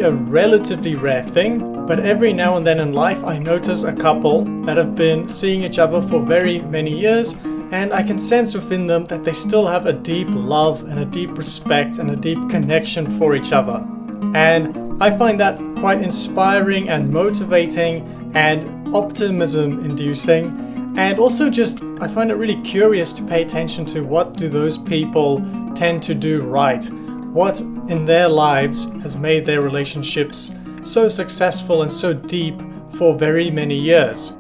be a relatively rare thing, but every now and then in life I notice a couple that have been seeing each other for very many years, and I can sense within them that they still have a deep love and a deep respect and a deep connection for each other. And I find that quite inspiring and motivating and optimism-inducing. And also just, I find it really curious to pay attention to what do those people tend to do right. What in their lives has made their relationships so successful and so deep for very many years.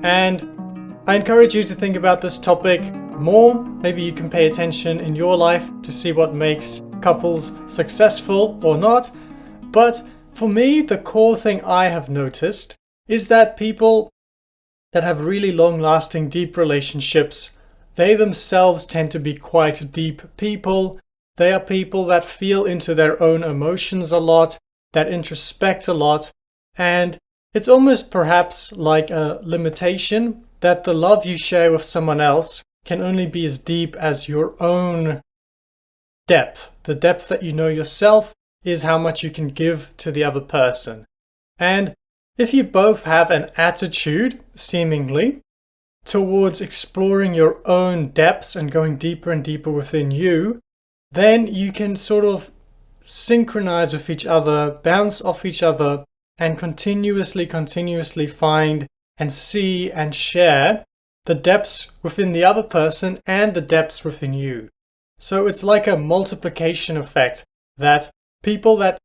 And I encourage you to think about this topic more. Maybe you can pay attention in your life to see what makes couples successful or not. But for me, the core thing I have noticed is that people that have really long-lasting, deep relationships, they themselves tend to be quite deep people. They are people that feel into their own emotions a lot, that introspect a lot, and it's almost perhaps like a limitation that the love you share with someone else can only be as deep as your own depth. The depth that you know yourself is how much you can give to the other person. And if you both have an attitude, seemingly, towards exploring your own depths and going deeper and deeper within you, then you can sort of synchronize with each other, bounce off each other, and continuously find and see and share the depths within the other person and the depths within you. So it's like a multiplication effect that people that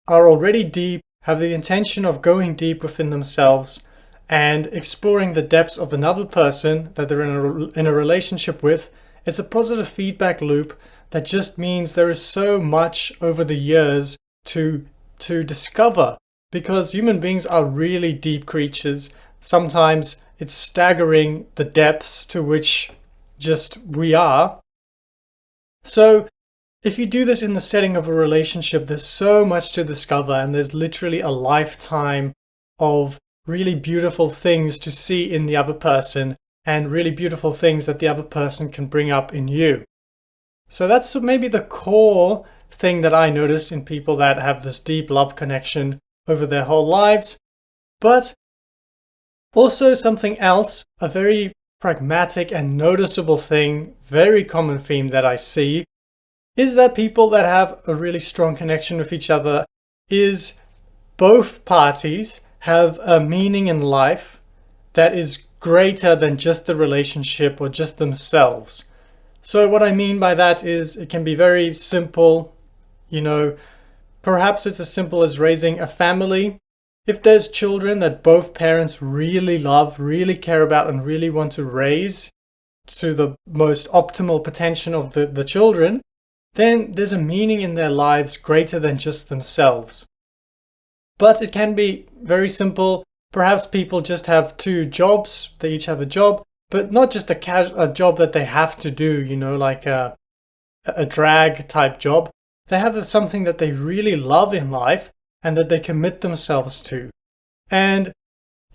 are already deep have the intention of going deep within themselves and exploring the depths of another person that they're in a relationship with. It's a positive feedback loop that just means there is so much over the years to discover, because human beings are really deep creatures. Sometimes it's staggering the depths to which just we are. So if you do this in the setting of a relationship, there's so much to discover, and there's literally a lifetime of really beautiful things to see in the other person and really beautiful things that the other person can bring up in you. So that's maybe the core thing that I notice in people that have this deep love connection over their whole lives. But also something else, a very pragmatic and noticeable thing, very common theme that I see, is that people that have a really strong connection with each other is both parties have a meaning in life that is greater than just the relationship or just themselves. So what I mean by that is it can be very simple, perhaps it's as simple as raising a family. If there's children that both parents really love, really care about, and really want to raise to the most optimal potential of the children, then there's a meaning in their lives greater than just themselves. But it can be very simple. Perhaps people just have two jobs. They each have a job, but not just a job that they have to do, like a drag type job. They have something that they really love in life and that they commit themselves to. And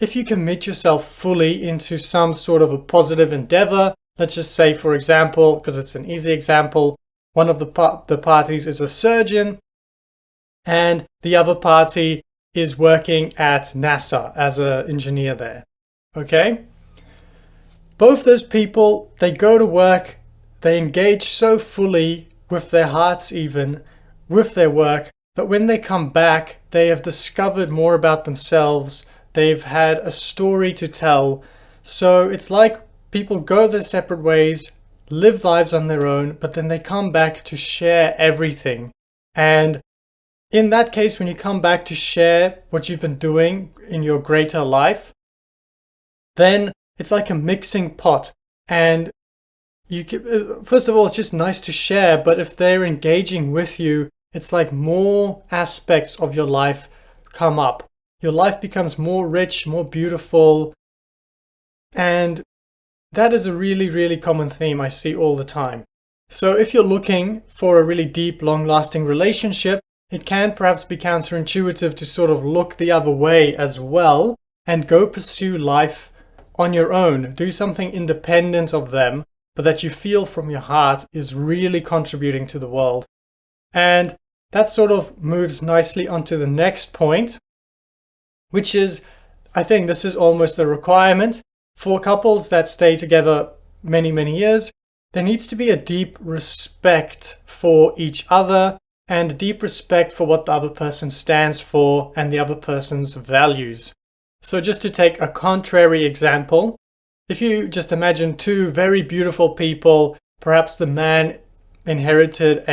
if you commit yourself fully into some sort of a positive endeavor, let's just say, for example, because it's an easy example, one of the parties is a surgeon and the other party is working at NASA as an engineer there. Okay? Both those people, they go to work, they engage so fully with their hearts even, with their work, that when they come back, they have discovered more about themselves. They've had a story to tell. So it's like people go their separate ways, live lives on their own, but then they come back to share everything. And in that case, when you come back to share what you've been doing in your greater life, then it's like a mixing pot. And first of all, it's just nice to share, but if they're engaging with you, it's like more aspects of your life come up. Your life becomes more rich, more beautiful, and that is a really, really common theme I see all the time. So if you're looking for a really deep, long-lasting relationship, it can perhaps be counterintuitive to sort of look the other way as well and go pursue life on your own. Do something independent of them, but that you feel from your heart is really contributing to the world. And that sort of moves nicely onto the next point, which is, I think this is almost a requirement for couples that stay together many, many years. There needs to be a deep respect for each other and a deep respect for what the other person stands for and the other person's values. So just to take a contrary example, if you just imagine two very beautiful people, perhaps the man inherited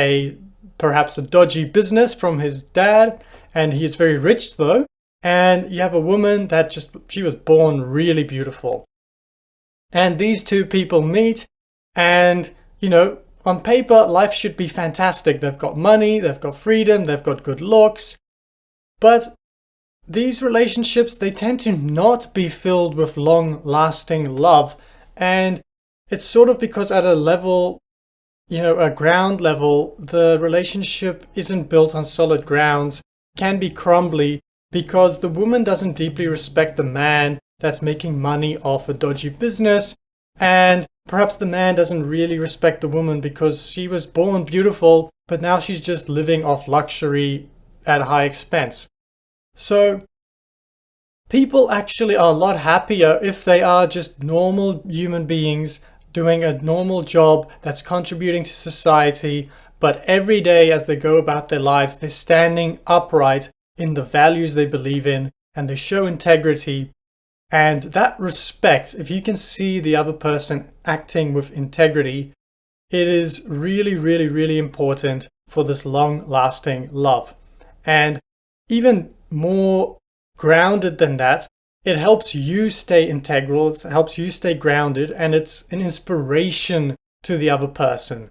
perhaps a dodgy business from his dad, and he is very rich though, and you have a woman that she was born really beautiful. And these two people meet, and on paper life should be fantastic. They've got money, they've got freedom, they've got good looks, but these relationships, they tend to not be filled with long-lasting love. And it's sort of because at a level, a ground level, the relationship isn't built on solid grounds, can be crumbly because the woman doesn't deeply respect the man that's making money off a dodgy business. And perhaps the man doesn't really respect the woman because she was born beautiful, but now she's just living off luxury at a high expense. So people actually are a lot happier if they are just normal human beings doing a normal job that's contributing to society, but every day as they go about their lives, they're standing upright in the values they believe in and they show integrity. And that respect, if you can see the other person acting with integrity, it is really, really, really important for this long-lasting love. And even more grounded than that, it helps you stay integral, it helps you stay grounded, and it's an inspiration to the other person.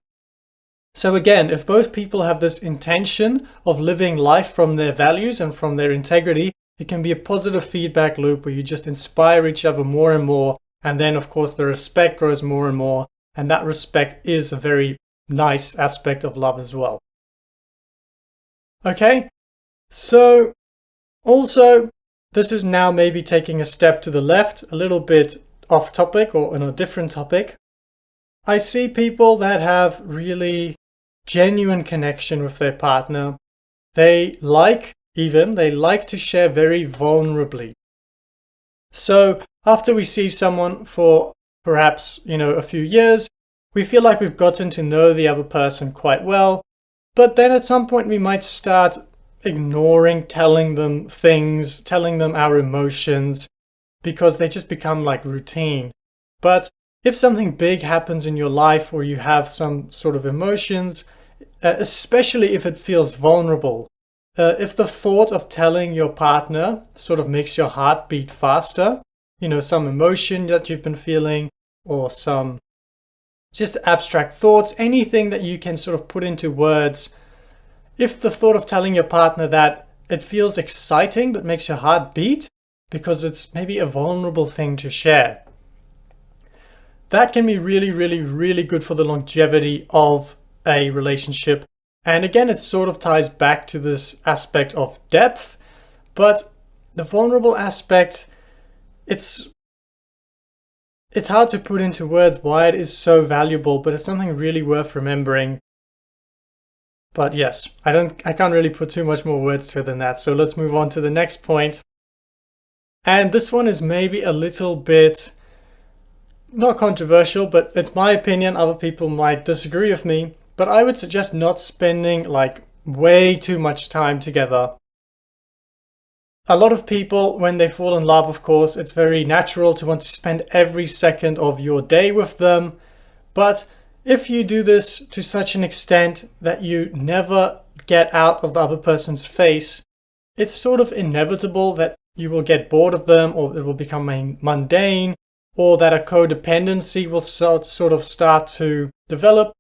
So again, if both people have this intention of living life from their values and from their integrity, it can be a positive feedback loop where you just inspire each other more and more, and then of course the respect grows more and more, and that respect is a very nice aspect of love as well. Okay, so also, this is now maybe taking a step to the left, a little bit off topic or on a different topic. I see people that have really genuine connection with their partner. They like to share very vulnerably. So after we see someone for perhaps, a few years, we feel like we've gotten to know the other person quite well, but then at some point we might start ignoring telling them things, telling them our emotions, because they just become like routine. But if something big happens in your life or you have some sort of emotions, especially if it feels vulnerable, if the thought of telling your partner sort of makes your heart beat faster, some emotion that you've been feeling or some just abstract thoughts, anything that you can sort of put into words, if the thought of telling your partner that it feels exciting but makes your heart beat because it's maybe a vulnerable thing to share, that can be really, really, really good for the longevity of a relationship. And again, it sort of ties back to this aspect of depth, but the vulnerable aspect, it's hard to put into words why it is so valuable, but it's something really worth remembering. But yes, I can't really put too much more words to it than that. So let's move on to the next point. And this one is maybe a little bit not controversial, but it's my opinion. Other people might disagree with me, but I would suggest not spending like way too much time together. A lot of people, when they fall in love, of course, it's very natural to want to spend every second of your day with them. But if you do this to such an extent that you never get out of the other person's face, it's sort of inevitable that you will get bored of them, or it will become mundane, or that a codependency will sort of start to develop.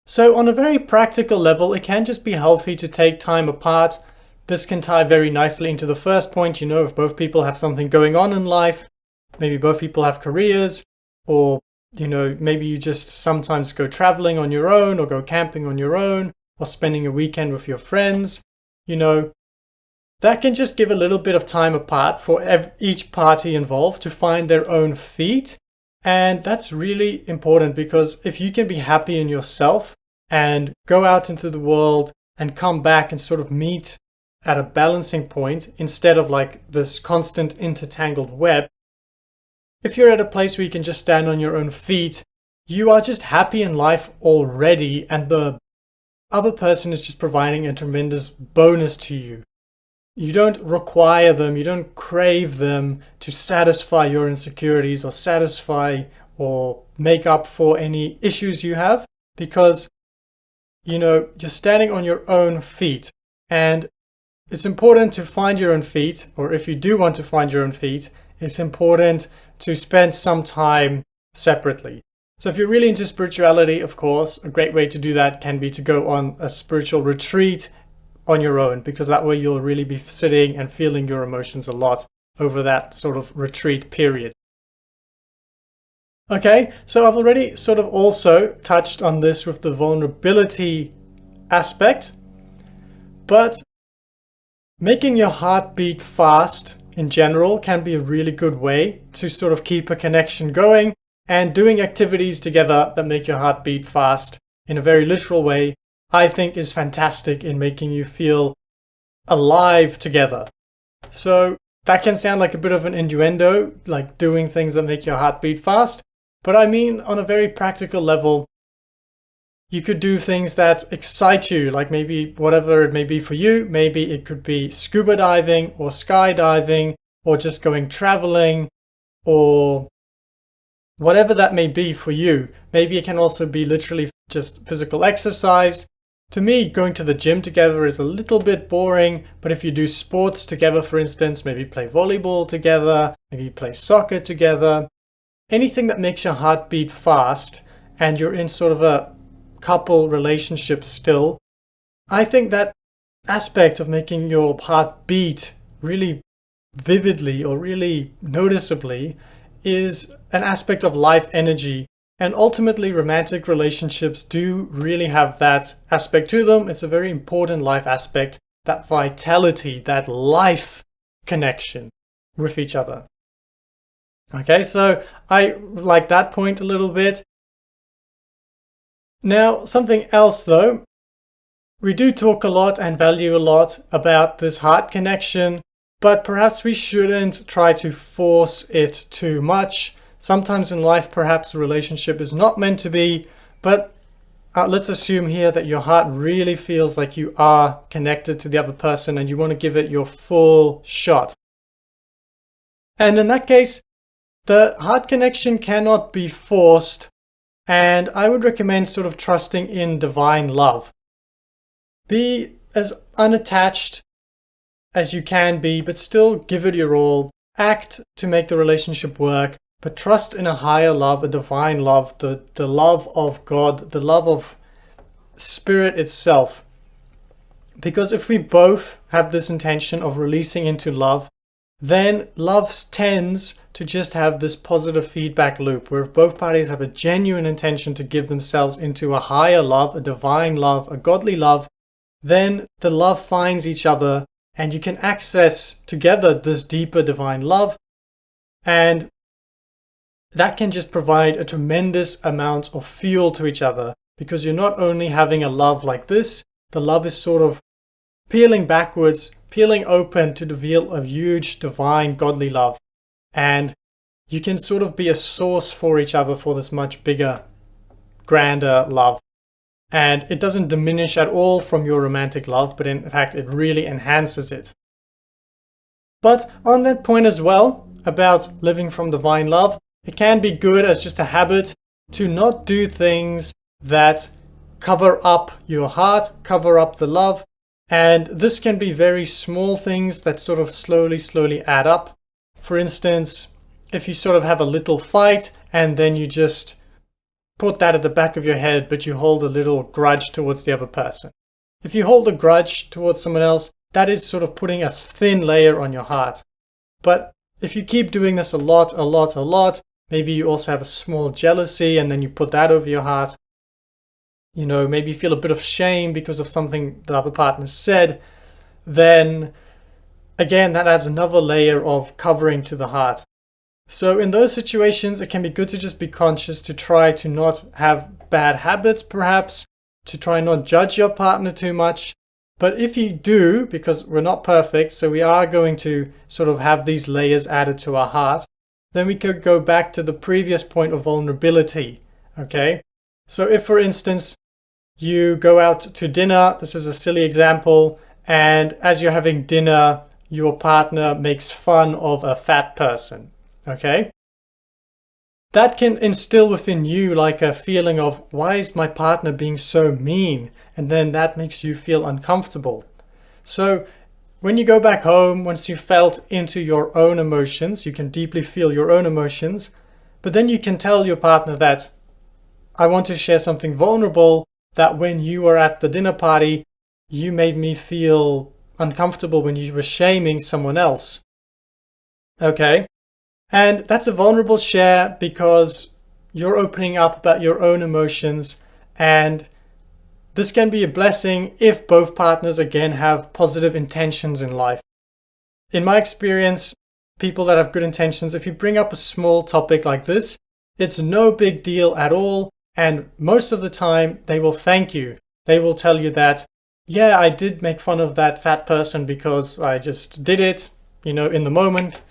So on a very practical level, it can just be healthy to take time apart. This can tie very nicely into the first point, if both people have something going on in life, maybe both people have careers, or maybe you just sometimes go traveling on your own or go camping on your own or spending a weekend with your friends. That can just give a little bit of time apart for each party involved to find their own feet. And that's really important because if you can be happy in yourself and go out into the world and come back and sort of meet at a balancing point instead of like this constant intertangled web. If you're at a place where you can just stand on your own feet, you are just happy in life already, and the other person is just providing a tremendous bonus to you. You don't require them, you don't crave them to satisfy your insecurities or satisfy or make up for any issues you have, because you're standing on your own feet. And it's important to find your own feet, or if you do want to find your own feet, it's important to spend some time separately. So if you're really into spirituality, of course, a great way to do that can be to go on a spiritual retreat on your own, because that way you'll really be sitting and feeling your emotions a lot over that sort of retreat period. Okay, so I've already sort of also touched on this with the vulnerability aspect, but making your heart beat fast in general can be a really good way to sort of keep a connection going, and doing activities together that make your heart beat fast in a very literal way, I think is fantastic in making you feel alive together. So that can sound like a bit of an innuendo, like doing things that make your heart beat fast. But I mean, on a very practical level, you could do things that excite you, like maybe whatever it may be for you. Maybe it could be scuba diving or skydiving or just going traveling or whatever that may be for you. Maybe it can also be literally just physical exercise. To me, going to the gym together is a little bit boring, but if you do sports together, for instance, maybe play volleyball together, maybe play soccer together, anything that makes your heart beat fast and you're in sort of a couple relationship still, I think that aspect of making your heart beat really vividly or really noticeably is an aspect of life energy. And ultimately, romantic relationships do really have that aspect to them. It's a very important life aspect, that vitality, that life connection with each other. Okay, so I like that point a little bit. Now, something else though, we do talk a lot and value a lot about this heart connection, but perhaps we shouldn't try to force it too much. Sometimes in life, perhaps a relationship is not meant to be, but let's assume here that your heart really feels like you are connected to the other person and you want to give it your full shot. And in that case, the heart connection cannot be forced, and I would recommend sort of trusting in divine love. Be as unattached as you can be, but still give it your all. Act to make the relationship work. But trust in a higher love, a divine love, the love of God, the love of Spirit itself. Because if we both have this intention of releasing into love, then love tends to just have this positive feedback loop where if both parties have a genuine intention to give themselves into a higher love, a divine love, a godly love, then the love finds each other and you can access together this deeper divine love. And that can just provide a tremendous amount of fuel to each other, because you're not only having a love like this, the love is sort of peeling backwards, peeling open to reveal a huge divine godly love. And you can sort of be a source for each other for this much bigger, grander love. And it doesn't diminish at all from your romantic love, but in fact, it really enhances it. But on that point as well, about living from divine love, it can be good as just a habit to not do things that cover up your heart, cover up the love. And this can be very small things that sort of slowly add up. For instance, if you sort of have a little fight and then you just put that at the back of your head, but you hold a little grudge towards the other person. If you hold a grudge towards someone else, that is sort of putting a thin layer on your heart. But if you keep doing this a lot, maybe you also have a small jealousy and then you put that over your heart. Maybe you feel a bit of shame because of something the other partner said. Then again, that adds another layer of covering to the heart. So in those situations, it can be good to just be conscious to try to not have bad habits, perhaps, to try not judge your partner too much, But if you do, because we're not perfect, so we are going to sort of have these layers added to our heart, then we could go back to the previous point of vulnerability, okay? So if, for instance, you go out to dinner, this is a silly example, and as you're having dinner, your partner makes fun of a fat person, okay? That can instill within you like a feeling of, why is my partner being so mean? And then that makes you feel uncomfortable. So when you go back home, once you've felt into your own emotions, you can deeply feel your own emotions, but then you can tell your partner that, I want to share something vulnerable, that when you were at the dinner party, you made me feel uncomfortable when you were shaming someone else. Okay? And that's a vulnerable share because you're opening up about your own emotions, and this can be a blessing if both partners again have positive intentions in life. In my experience, people that have good intentions, if you bring up a small topic like this, it's no big deal at all, and most of the time they will thank you. They will tell you that, yeah, I did make fun of that fat person because I just did it, in the moment.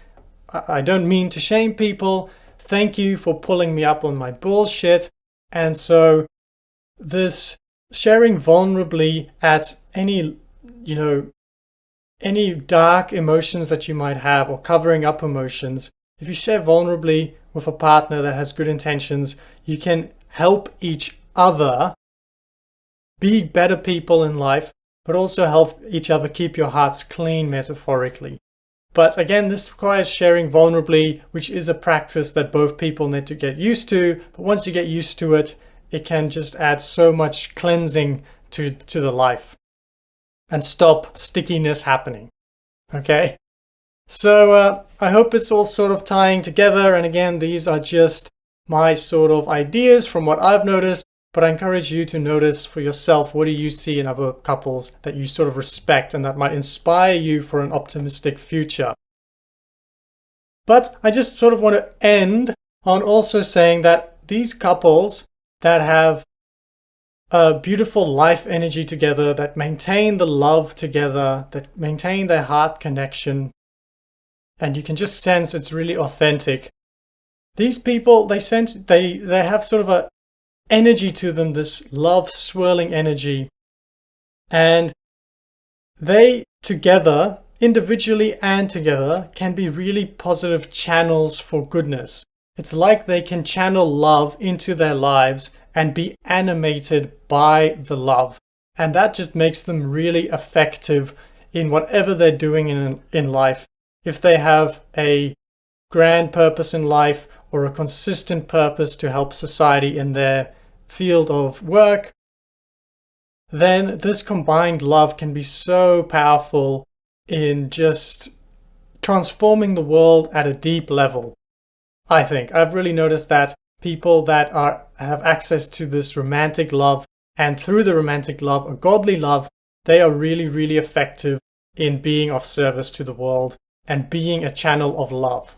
I don't mean to shame people. Thank you for pulling me up on my bullshit. And so this sharing vulnerably at any dark emotions that you might have, or covering up emotions, if you share vulnerably with a partner that has good intentions, you can help each other be better people in life, but also help each other keep your hearts clean, metaphorically. But again, this requires sharing vulnerably, which is a practice that both people need to get used to. But once you get used to it, it can just add so much cleansing to the life and stop stickiness happening. Okay? So I hope it's all sort of tying together. And again, these are just my sort of ideas from what I've noticed. But I encourage you to notice for yourself, what do you see in other couples that you sort of respect and that might inspire you for an optimistic future. But I just sort of want to end on also saying that these couples that have a beautiful life energy together, that maintain the love together, that maintain their heart connection, and you can just sense it's really authentic. These people, they have sort of a energy to them, this love swirling energy, and they together, individually and together, can be really positive channels for goodness. It's like they can channel love into their lives and be animated by the love, and that just makes them really effective in whatever they're doing in life. If they have a grand purpose in life or a consistent purpose to help society in their field of work, then this combined love can be so powerful in just transforming the world at a deep level. I think I've really noticed that people that have access to this romantic love, and through the romantic love, a godly love, they are really, really effective in being of service to the world and being a channel of love.